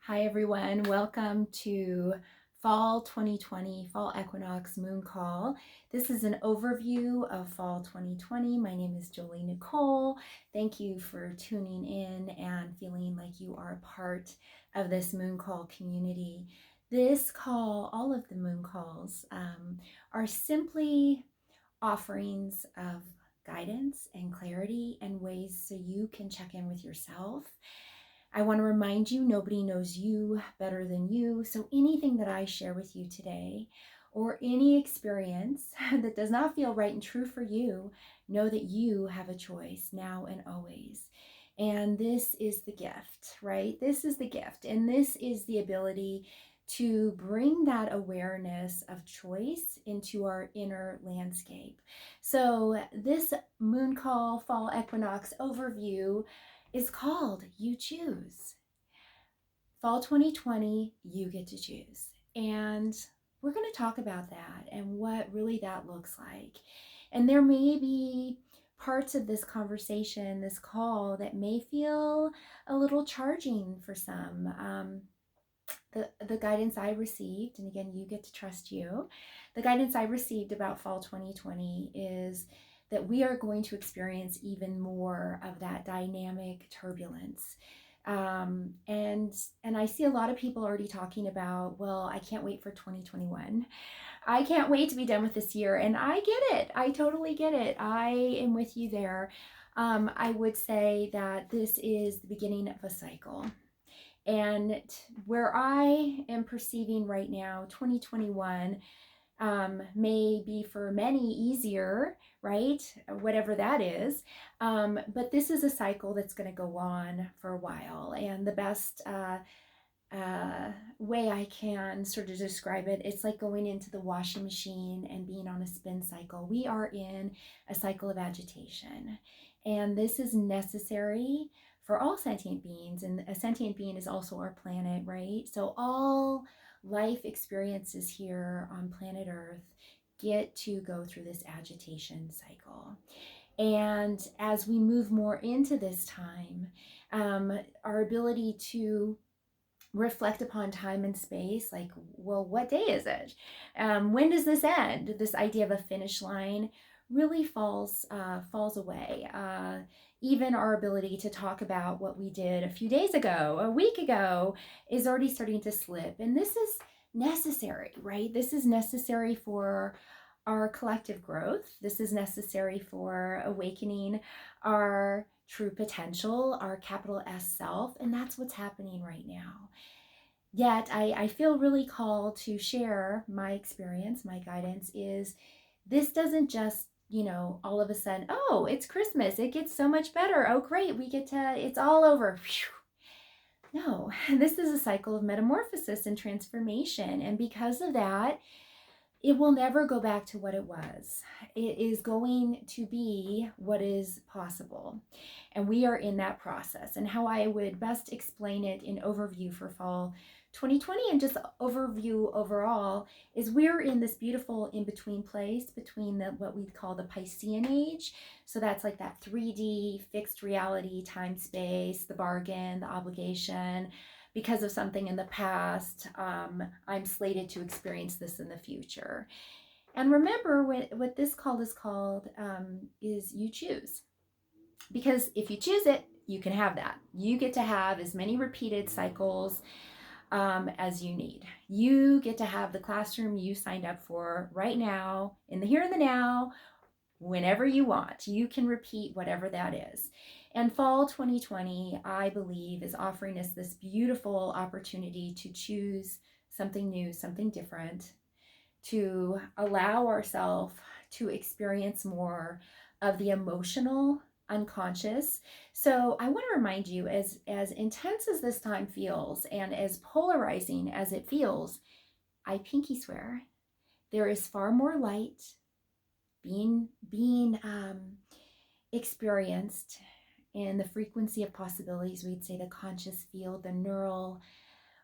Hi everyone, welcome to Fall 2020, Fall Equinox Moon Call. This is an overview of Fall 2020. My name is Nicole. Thank you for tuning in and feeling like you are a part of this Moon Call community. This call, all of the Moon Calls, are simply offerings of guidance and clarity and ways so you can check in with yourself. I want to remind you, nobody knows you better than you. So anything that I share with you today, or any experience that does not feel right and true for you, know that you have a choice now and always. And this is the gift, right? This is the gift. And this is the ability to bring that awareness of choice into our inner landscape. So this moon call fall equinox overview is called You Choose. Fall 2020, you get to choose. And we're going to talk about that and what really that looks like. And there may be parts of this conversation, this call, that may feel a little charging for some. The guidance I received, and again, you get to trust you, the guidance I received about fall 2020 is that we are going to experience even more of that dynamic turbulence. And I see a lot of people already talking about, well, I can't wait for 2021. I can't wait to be done with this year. And I get it. I totally get it. I am with you there. I would say that this is the beginning of a cycle. And where I am perceiving right now, 2021 may be for many easier, right? Whatever that is. But this is a cycle that's going to go on for a while. And the best way I can sort of describe it, it's like going into the washing machine and being on a spin cycle. We are in a cycle of agitation. And this is necessary for all sentient beings. And a sentient being is also our planet, right? So all life experiences here on planet Earth get to go through this agitation cycle. And as we move more into this time, our ability to reflect upon time and space, like, well, what day is it? When does this end? This idea of a finish line really falls away. Even our ability to talk about what we did a few days ago, a week ago, is already starting to slip. And this is necessary, right? This is necessary for our collective growth. This is necessary for awakening our true potential, our capital S self, and that's what's happening right now. Yet I feel really called to share my experience. My guidance is this doesn't just, all of a sudden, oh, it's Christmas, it gets so much better, oh great, we get to, it's all over. No, this is a cycle of metamorphosis and transformation. And because of that, it will never go back to what it was. It is going to be what is possible. And we are in that process. And how I would best explain it in overview for fall 2020 and just overview overall is we're in this beautiful in-between place between what we call the Piscean age. So that's like that 3D fixed reality, time, space, the bargain, the obligation. Because of something in the past, I'm slated to experience this in the future. And remember, what this call is called is you choose. Because if you choose it, you can have that. You get to have as many repeated cycles as you need. You get to have the classroom you signed up for right now, in the here and the now, whenever you want. You can repeat whatever that is. And fall 2020, I believe, is offering us this beautiful opportunity to choose something new, something different, to allow ourselves to experience more of the emotional unconscious. So I want to remind you, as intense as this time feels and as polarizing as it feels, I pinky swear there is far more light being experienced in the frequency of possibilities. We'd say the conscious field, the neural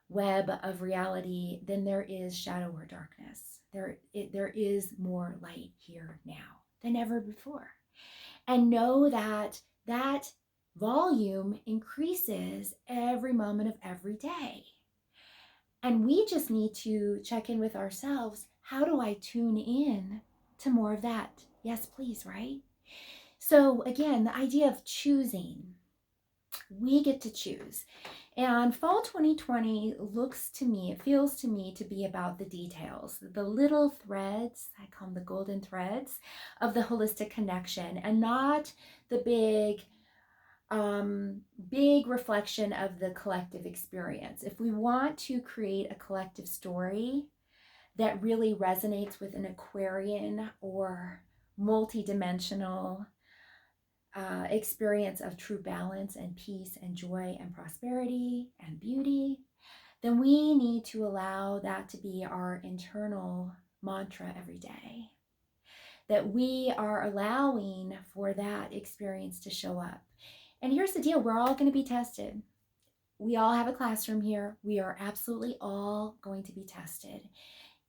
web of reality, than there is shadow or darkness. There is more light here now than ever before. And know that that volume increases every moment of every day. And we just need to check in with ourselves. How do I tune in to more of that? Yes, please, right? So, again, the idea of choosing, we get to choose. And fall 2020 looks to me, it feels to me to be about the details, the little threads, I call them the golden threads of the holistic connection, and not the big reflection of the collective experience. If we want to create a collective story that really resonates with an Aquarian or multidimensional experience of true balance and peace and joy and prosperity and beauty, then we need to allow that to be our internal mantra every day. That we are allowing for that experience to show up. And here's the deal, we're all going to be tested. We all have a classroom here. We are absolutely all going to be tested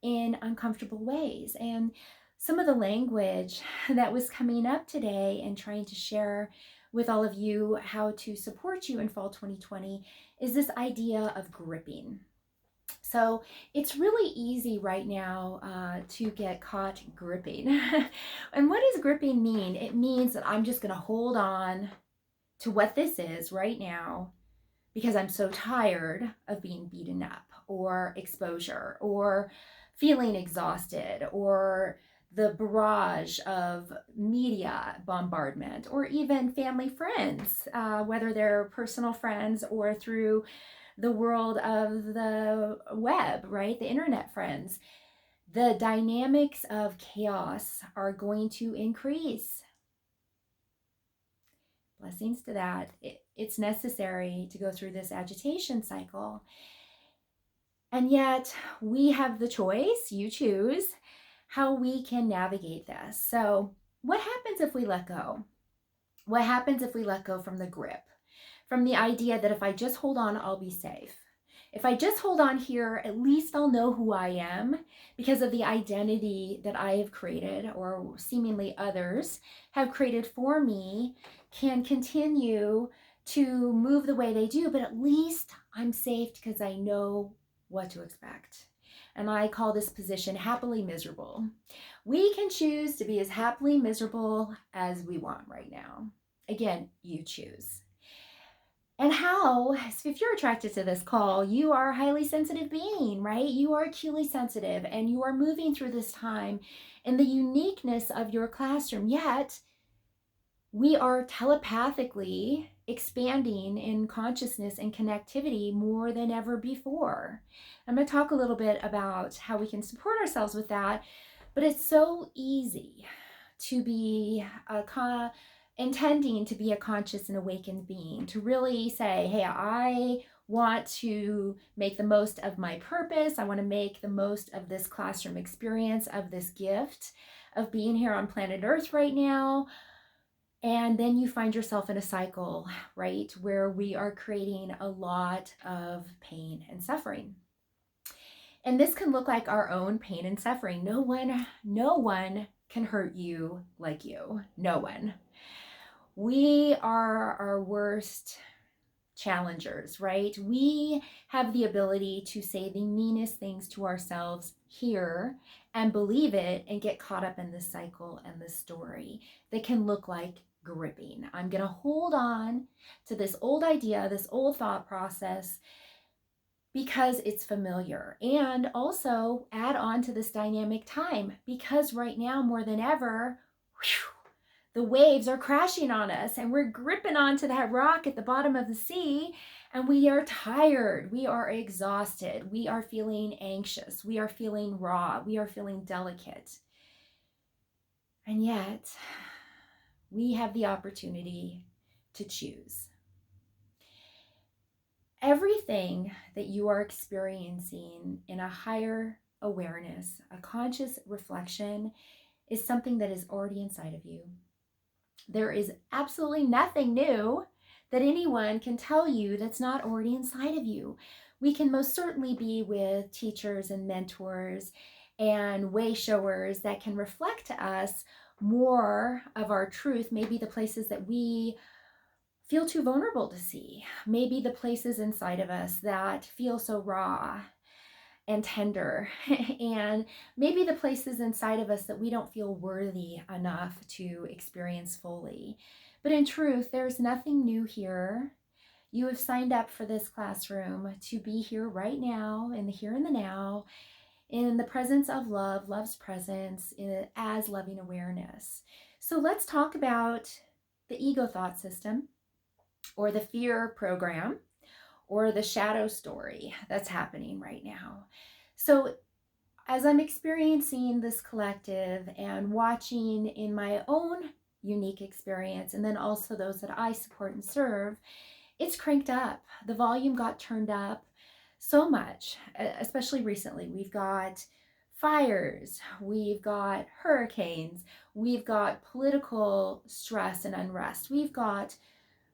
in uncomfortable ways. And some of the language that was coming up today and trying to share with all of you how to support you in fall 2020 is this idea of gripping. So it's really easy right now to get caught gripping. And what does gripping mean? It means that I'm just going to hold on to what this is right now because I'm so tired of being beaten up or exposure or feeling exhausted or the barrage of media bombardment or even family friends, whether they're personal friends or through the world of the web, right? The internet friends. The dynamics of chaos are going to increase. Blessings to that. It's necessary to go through this agitation cycle. And yet we have the choice, you choose, how we can navigate this. So what happens if we let go? What happens if we let go from the grip? From the idea that if I just hold on, I'll be safe. If I just hold on here, at least I'll know who I am because of the identity that I have created or seemingly others have created for me can continue to move the way they do, but at least I'm safe because I know what to expect. And I call this position happily miserable. We can choose to be as happily miserable as we want right now. Again, you choose. And how, if you're attracted to this call, you are a highly sensitive being, right? You are acutely sensitive and you are moving through this time in the uniqueness of your classroom. Yet, we are telepathically expanding in consciousness and connectivity more than ever before. I'm going to talk a little bit about how we can support ourselves with that, but it's so easy to be intending to be a conscious and awakened being, to really say, hey, I want to make the most of my purpose. I want to make the most of this classroom experience, of this gift of being here on planet Earth right now. And then you find yourself in a cycle, right, where we are creating a lot of pain and suffering. And this can look like our own pain and suffering. No one can hurt you like you. No one. We are our worst challengers, right? We have the ability to say the meanest things to ourselves here and believe it and get caught up in this cycle and this story that can look like gripping. I'm going to hold on to this old idea, this old thought process because it's familiar, and also add on to this dynamic time because right now more than ever, the waves are crashing on us and we're gripping onto that rock at the bottom of the sea and we are tired, we are exhausted, we are feeling anxious, we are feeling raw, we are feeling delicate. And yet, we have the opportunity to choose. Everything that you are experiencing in a higher awareness, a conscious reflection, is something that is already inside of you. There is absolutely nothing new that anyone can tell you that's not already inside of you. We can most certainly be with teachers and mentors and way showers that can reflect to us more of our truth, maybe the places that we feel too vulnerable to see, maybe the places inside of us that feel so raw. and tender, and maybe the places inside of us that we don't feel worthy enough to experience fully. But in truth, there's nothing new here. You have signed up for this classroom to be here right now, in the here and the now, in the presence of love, love's presence, as loving awareness. So let's talk about the ego thought system, or the fear program, or the shadow story that's happening right now. So as I'm experiencing this collective and watching in my own unique experience, and then also those that I support and serve, it's cranked up. The volume got turned up so much, especially recently. We've got fires, we've got hurricanes, we've got political stress and unrest, we've got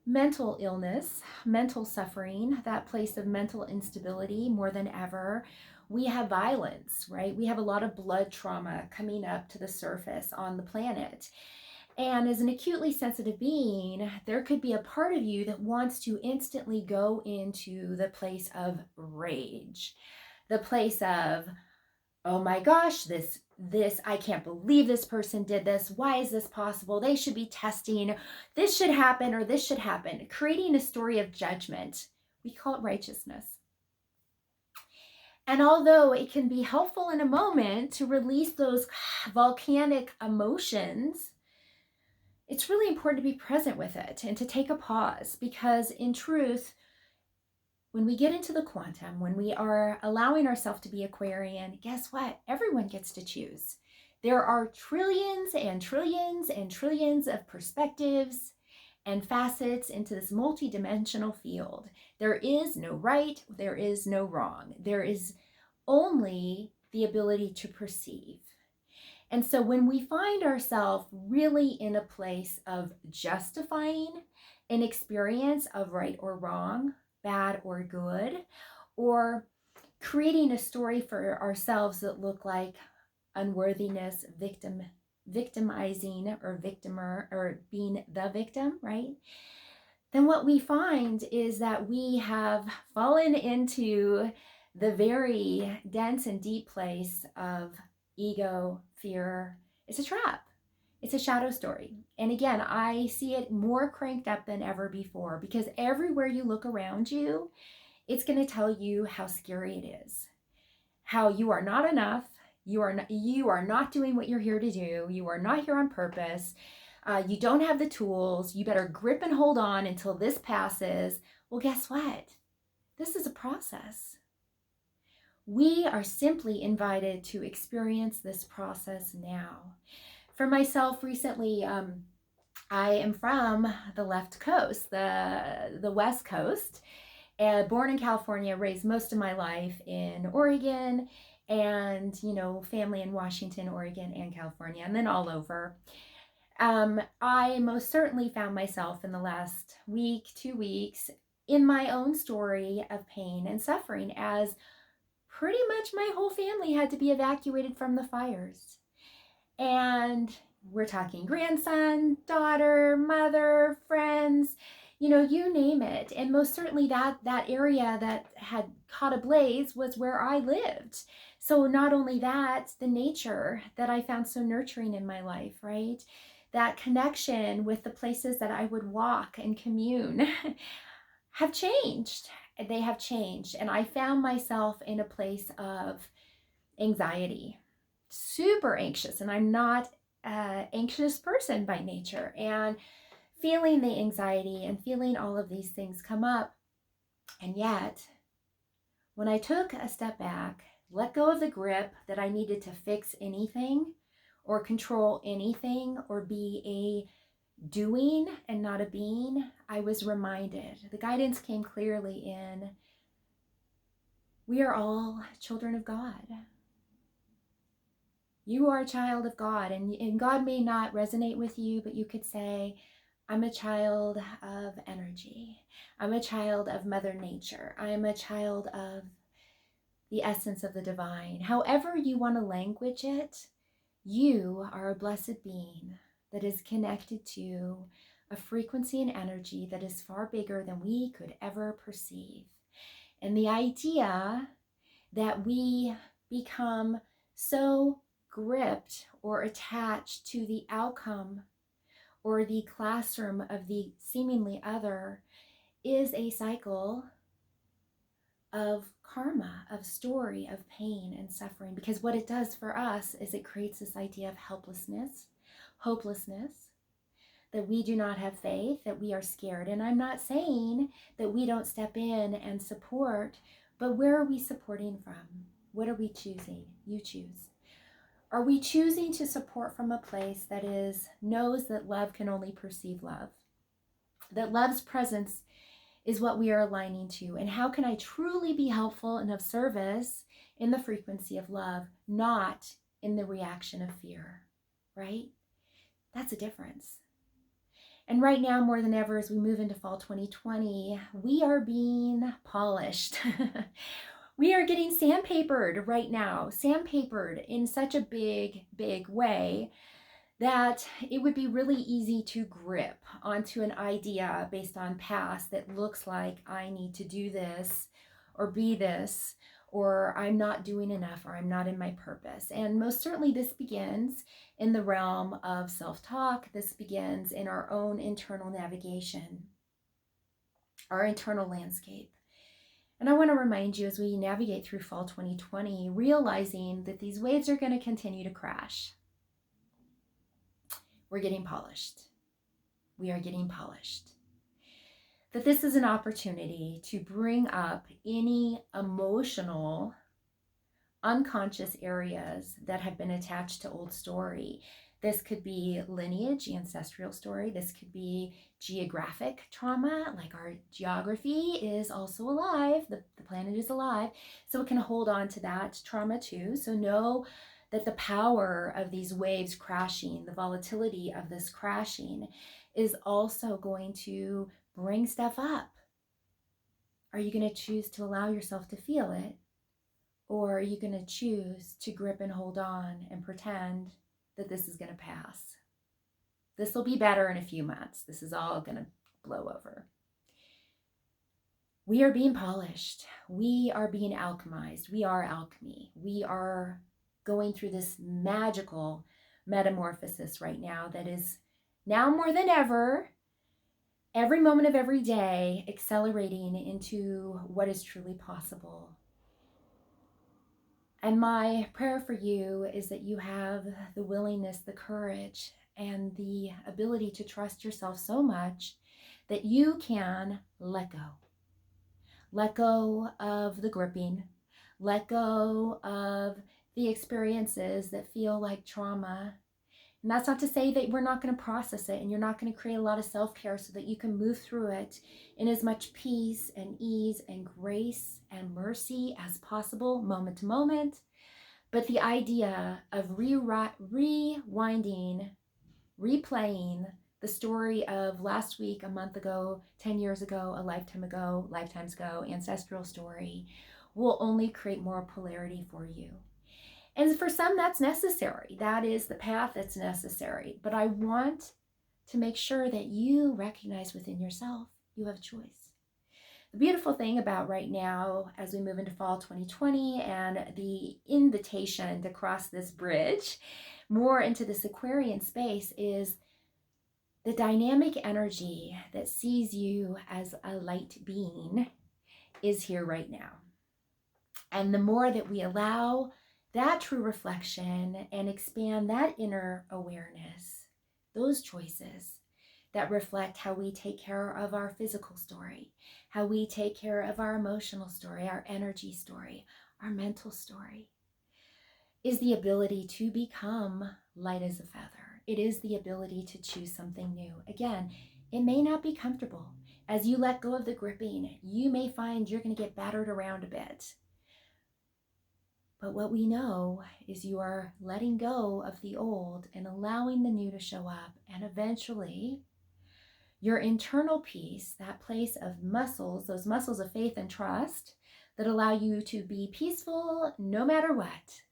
mental illness, mental suffering, that place of mental instability more than ever. We have violence, right? We have a lot of blood trauma coming up to the surface on the planet. And as an acutely sensitive being, there could be a part of you that wants to instantly go into the place of rage, the place of, oh my gosh, this, I can't believe this person did this. Why is this possible? They should be testing. This should happen, or this should happen. Creating a story of judgment. We call it righteousness. And although it can be helpful in a moment to release those volcanic emotions, it's really important to be present with it and to take a pause, because in truth, when we get into the quantum, when we are allowing ourselves to be Aquarian, guess what? Everyone gets to choose. There are trillions and trillions and trillions of perspectives and facets into this multidimensional field. There is no right, there is no wrong. There is only the ability to perceive. And so when we find ourselves really in a place of justifying an experience of right or wrong, bad or good, or creating a story for ourselves that look like unworthiness, victimizing, or victimer, or being the victim, right? Then what we find is that we have fallen into the very dense and deep place of ego, fear. It's a trap. It's a shadow story. And again, I see it more cranked up than ever before, because everywhere you look around you, it's going to tell you how scary it is, how you are not enough. You are not doing what you're here to do. You are not here on purpose. You don't have the tools. You better grip and hold on until this passes. Well, guess what? This is a process. We are simply invited to experience this process now. For myself, recently, I am from the left coast, the West Coast, born in California, raised most of my life in Oregon, and family in Washington, Oregon, and California, and then all over. I most certainly found myself in the last week, 2 weeks, in my own story of pain and suffering, as pretty much my whole family had to be evacuated from the fires. And we're talking grandson, daughter, mother, friends, you name it. And most certainly that area that had caught ablaze was where I lived. So not only that, the nature that I found so nurturing in my life, right? That connection with the places that I would walk and commune have changed. They have changed. And I found myself in a place of anxiety, super anxious. And I'm not an anxious person by nature. And feeling the anxiety and feeling all of these things come up. And yet, when I took a step back, let go of the grip that I needed to fix anything or control anything or be a doing and not a being, I was reminded. The guidance came clearly in, we are all children of God. You are a child of God, and God may not resonate with you, but you could say, I'm a child of energy. I'm a child of Mother Nature. I am a child of the essence of the divine. However you want to language it, you are a blessed being that is connected to a frequency and energy that is far bigger than we could ever perceive. And the idea that we become so gripped or attached to the outcome or the classroom of the seemingly other is a cycle of karma, of story, of pain and suffering. Because what it does for us is it creates this idea of helplessness, hopelessness, that we do not have faith, that we are scared. And I'm not saying that we don't step in and support, but where are we supporting from? What are we choosing? You choose. Are we choosing to support from a place that knows that love can only perceive love? That love's presence is what we are aligning to. And how can I truly be helpful and of service in the frequency of love, not in the reaction of fear, right? That's a difference. And right now, more than ever, as we move into fall 2020, we are being polished. We are getting sandpapered right now, sandpapered in such a big, big way that it would be really easy to grip onto an idea based on past that looks like I need to do this or be this, or I'm not doing enough, or I'm not in my purpose. And most certainly this begins in the realm of self-talk. This begins in our own internal navigation, our internal landscape. And I want to remind you as we navigate through fall 2020, realizing that these waves are going to continue to crash. We're getting polished. We are getting polished. That this is an opportunity to bring up any emotional, unconscious areas that have been attached to old story. This could be lineage, ancestral story. This could be geographic trauma, like our geography is also alive. The planet is alive. So it can hold on to that trauma too. So know that the power of these waves crashing, the volatility of this crashing is also going to bring stuff up. Are you going to choose to allow yourself to feel it? Or are you going to choose to grip and hold on and pretend that this is going to pass? This will be better in a few months. This is all going to blow over. We are being polished. We are being alchemized. We are alchemy. We are going through this magical metamorphosis right now that is now more than ever, every moment of every day, accelerating into what is truly possible. And my prayer for you is that you have the willingness, the courage, and the ability to trust yourself so much that you can let go. Let go of the gripping. Let go of the experiences that feel like trauma. And that's not to say that we're not going to process it and you're not going to create a lot of self-care so that you can move through it in as much peace and ease and grace and mercy as possible, moment to moment. But the idea of rewinding, replaying the story of last week, a month ago, 10 years ago, a lifetime ago, lifetimes ago, ancestral story, will only create more polarity for you. And for some, that's necessary. That is the path that's necessary. But I want to make sure that you recognize within yourself you have a choice. The beautiful thing about right now, as we move into fall 2020 and the invitation to cross this bridge more into this Aquarian space, is the dynamic energy that sees you as a light being is here right now. And the more that we allow that true reflection and expand that inner awareness, those choices that reflect how we take care of our physical story, how we take care of our emotional story, our energy story, our mental story, is the ability to become light as a feather. It is the ability to choose something new. Again, it may not be comfortable. As you let go of the gripping, you may find you're going to get battered around a bit. But what we know is you are letting go of the old and allowing the new to show up. And eventually, your internal peace, that place of muscles, those muscles of faith and trust that allow you to be peaceful no matter what,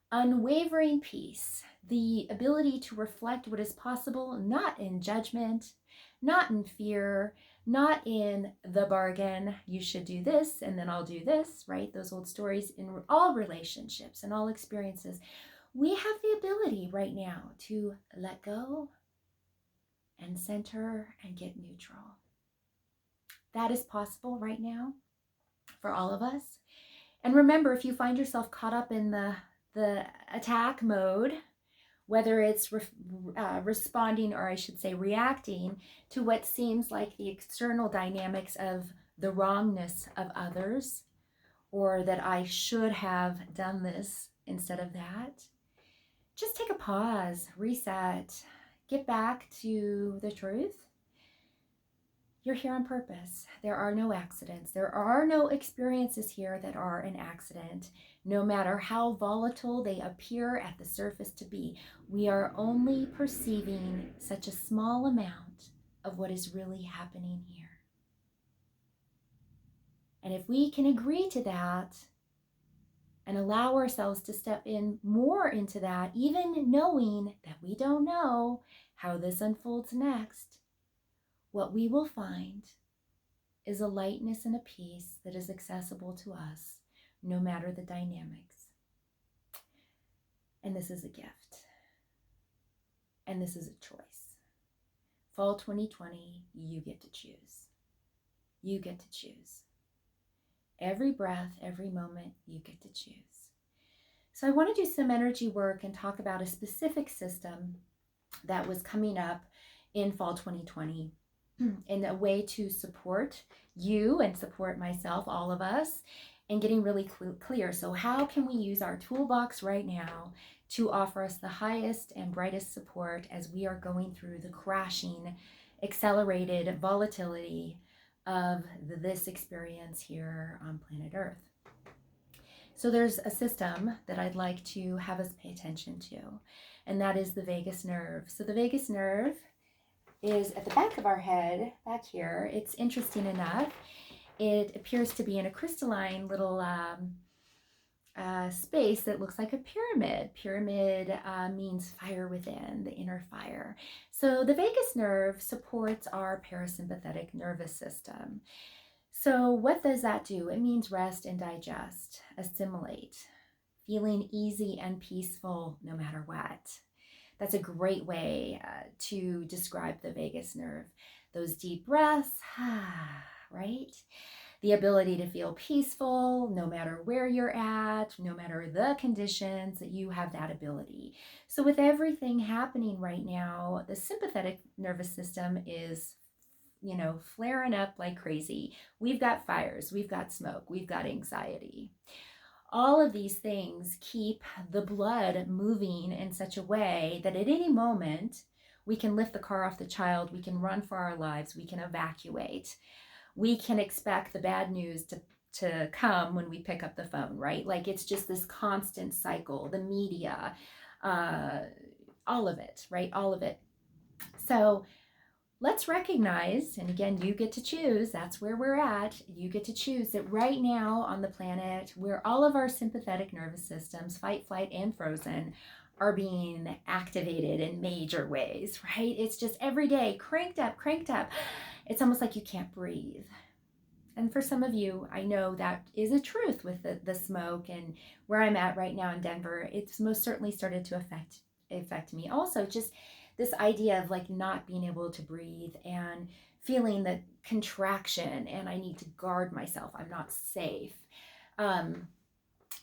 unwavering peace, the ability to reflect what is possible, not in judgment, not in fear, not in the bargain, you should do this and then I'll do this, right? Those old stories in all relationships and all experiences. We have the ability right now to let go and center and get neutral. That is possible right now for all of us. And remember, if you find yourself caught up in the attack mode, whether it's responding, or I should say reacting to what seems like the external dynamics of the wrongness of others, or that I should have done this instead of that, just take a pause, reset, get back to the truth. You're here on purpose. There are no accidents. There are no experiences here that are an accident, no matter how volatile they appear at the surface to be. We are only perceiving such a small amount of what is really happening here. And if we can agree to that and allow ourselves to step in more into that, even knowing that we don't know how this unfolds next, what we will find is a lightness and a peace that is accessible to us, no matter the dynamics. And this is a gift. And this is a choice. Fall 2020, you get to choose. You get to choose. Every breath, every moment, you get to choose. So I want to do some energy work and talk about a specific system that was coming up in fall 2020 in a way to support you and support myself, all of us, and getting really clear. So how can we use our toolbox right now to offer us the highest and brightest support as we are going through the crashing, accelerated volatility of this experience here on planet Earth? So there's a system that I'd like to have us pay attention to, and that is the vagus nerve. So the vagus nerve is at the back of our head, back here. It's interesting enough. It appears to be in a crystalline little space that looks like a pyramid. Pyramid means fire within, the inner fire. So the vagus nerve supports our parasympathetic nervous system. So what does that do? It means rest and digest, assimilate, feeling easy and peaceful no matter what. That's a great way to describe the vagus nerve. Those deep breaths, right? The ability to feel peaceful no matter where you're at, no matter the conditions, that you have that ability. So with everything happening right now, the sympathetic nervous system is, flaring up like crazy. We've got fires, we've got smoke, we've got anxiety. All of these things keep the blood moving in such a way that at any moment, we can lift the car off the child, we can run for our lives, we can evacuate. We can expect the bad news to come when we pick up the phone, right? Like it's just this constant cycle, the media, all of it, right? All of it. So let's recognize, and again, you get to choose, that's where we're at, you get to choose that right now on the planet, where all of our sympathetic nervous systems, fight, flight, and frozen, are being activated in major ways, right? It's just every day, cranked up. It's almost like you can't breathe. And for some of you, I know that is a truth with the smoke, and where I'm at right now in Denver, it's most certainly started to affect me. Also, just this idea of like not being able to breathe and feeling the contraction, and I need to guard myself, I'm not safe.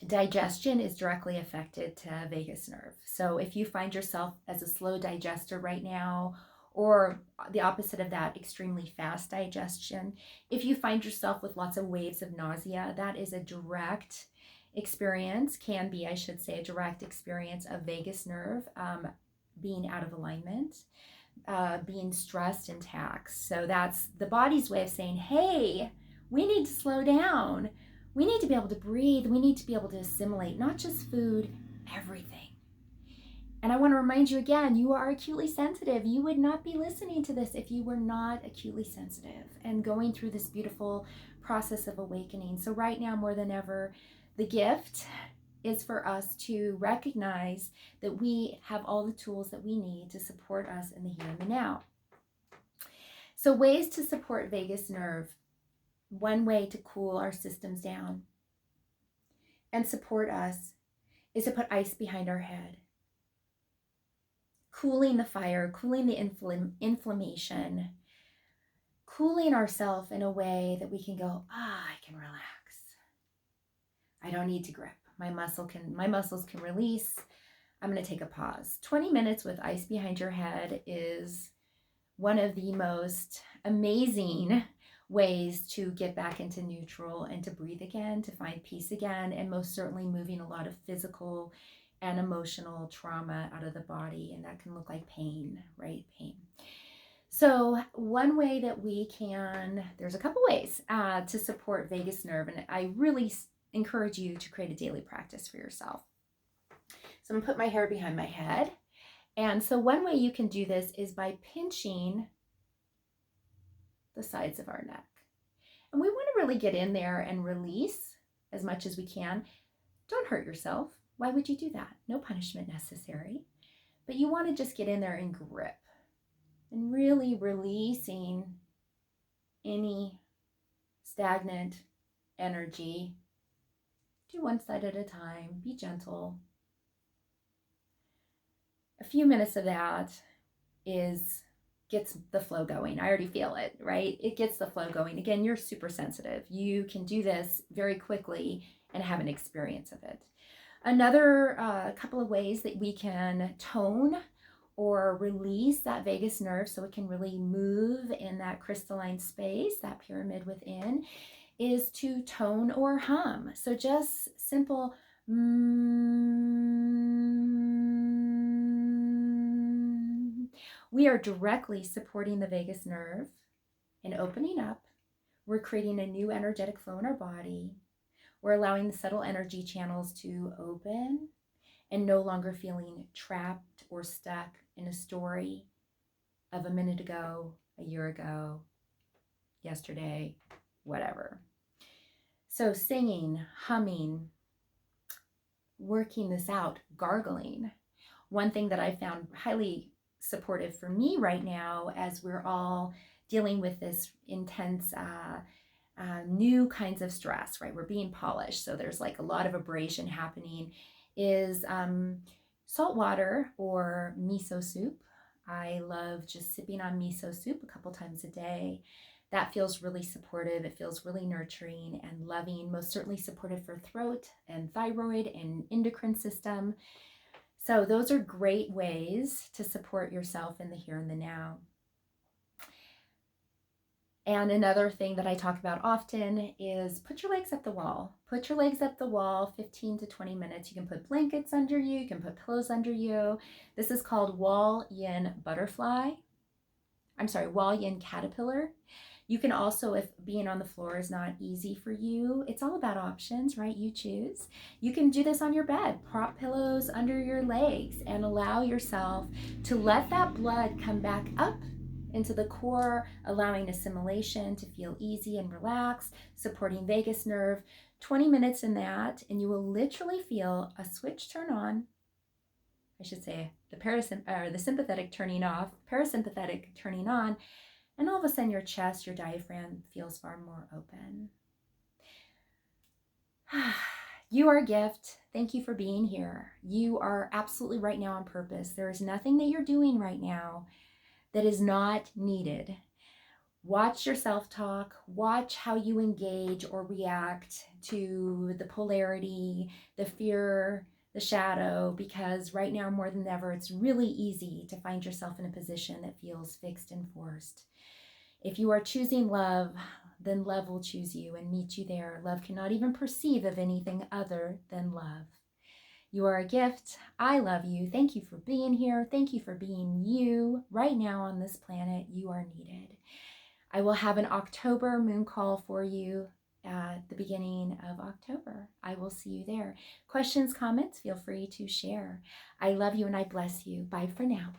Digestion is directly affected to vagus nerve. So if you find yourself as a slow digester right now, or the opposite of that, extremely fast digestion, if you find yourself with lots of waves of nausea, that is a direct experience, can be, I should say, a direct experience of vagus nerve being out of alignment, being stressed and taxed. So that's the body's way of saying, hey, we need to slow down. We need to be able to breathe. We need to be able to assimilate, not just food, everything. And I want to remind you again, you are acutely sensitive. You would not be listening to this if you were not acutely sensitive and going through this beautiful process of awakening. So right now, more than ever, the gift is for us to recognize that we have all the tools that we need to support us in the here and the now. So ways to support vagus nerve. One way to cool our systems down and support us is to put ice behind our head, cooling the fire, cooling the inflammation, cooling ourselves in a way that we can go, I can relax. I don't need to grip. My muscles can release. I'm going to take a pause. 20 minutes with ice behind your head is one of the most amazing ways to get back into neutral and to breathe again, to find peace again, and most certainly moving a lot of physical and emotional trauma out of the body. And that can look like pain, right? Pain. So one way that we can, there's a couple ways to support vagus nerve, and I really encourage you to create a daily practice for yourself. So I'm gonna put my hair behind my head. And so one way you can do this is by pinching the sides of our neck. And we want to really get in there and release as much as we can. Don't hurt yourself. Why would you do that? No punishment necessary. But you want to just get in there and grip and really releasing any stagnant energy. Do one side at a time. Be gentle. A few minutes of that gets the flow going. I already feel it, right? It gets the flow going. Again, you're super sensitive. You can do this very quickly and have an experience of it. Another couple of ways that we can tone or release that vagus nerve so it can really move in that crystalline space, that pyramid within, is to tone or hum. So just simple we are directly supporting the vagus nerve and opening up. We're creating a new energetic flow in our body. We're allowing the subtle energy channels to open and no longer feeling trapped or stuck in a story of a minute ago, a year ago, yesterday, whatever. So singing, humming, working this out, gargling. One thing that I found highly supportive for me right now as we're all dealing with this intense new kinds of stress, right? We're being polished, so there's like a lot of abrasion happening, is salt water or miso soup. I love just sipping on miso soup a couple times a day. That feels really supportive. It feels really nurturing and loving, most certainly supportive for throat and thyroid and endocrine system. So those are great ways to support yourself in the here and the now. And another thing that I talk about often is put your legs up the wall. Put your legs up the wall 15 to 20 minutes. You can put blankets under you. You can put pillows under you. This is called wall yin butterfly. Wall yin caterpillar. You can also, if being on the floor is not easy for you, it's all about options, right? You choose. You can do this on your bed, prop pillows under your legs, and allow yourself to let that blood come back up into the core, allowing assimilation to feel easy and relaxed, supporting vagus nerve. 20 minutes in that, and you will literally feel a switch turn on. I should say the sympathetic turning off, parasympathetic turning on, and all of a sudden your chest, your diaphragm feels far more open. You are a gift. Thank you for being here. You are absolutely right now on purpose. There is nothing that you're doing right now that is not needed. Watch your self-talk. Watch how you engage or react to the polarity, the fear, the shadow, because right now more than ever, it's really easy to find yourself in a position that feels fixed and forced. If you are choosing love, then love will choose you and meet you there. Love cannot even perceive of anything other than love. You are a gift. I love you. Thank you for being here. Thank you for being you right now on this planet. You are needed. I will have an October moon call for you at the beginning of October. I will see you there. Questions, comments, feel free to share. I love you and I bless you. Bye for now.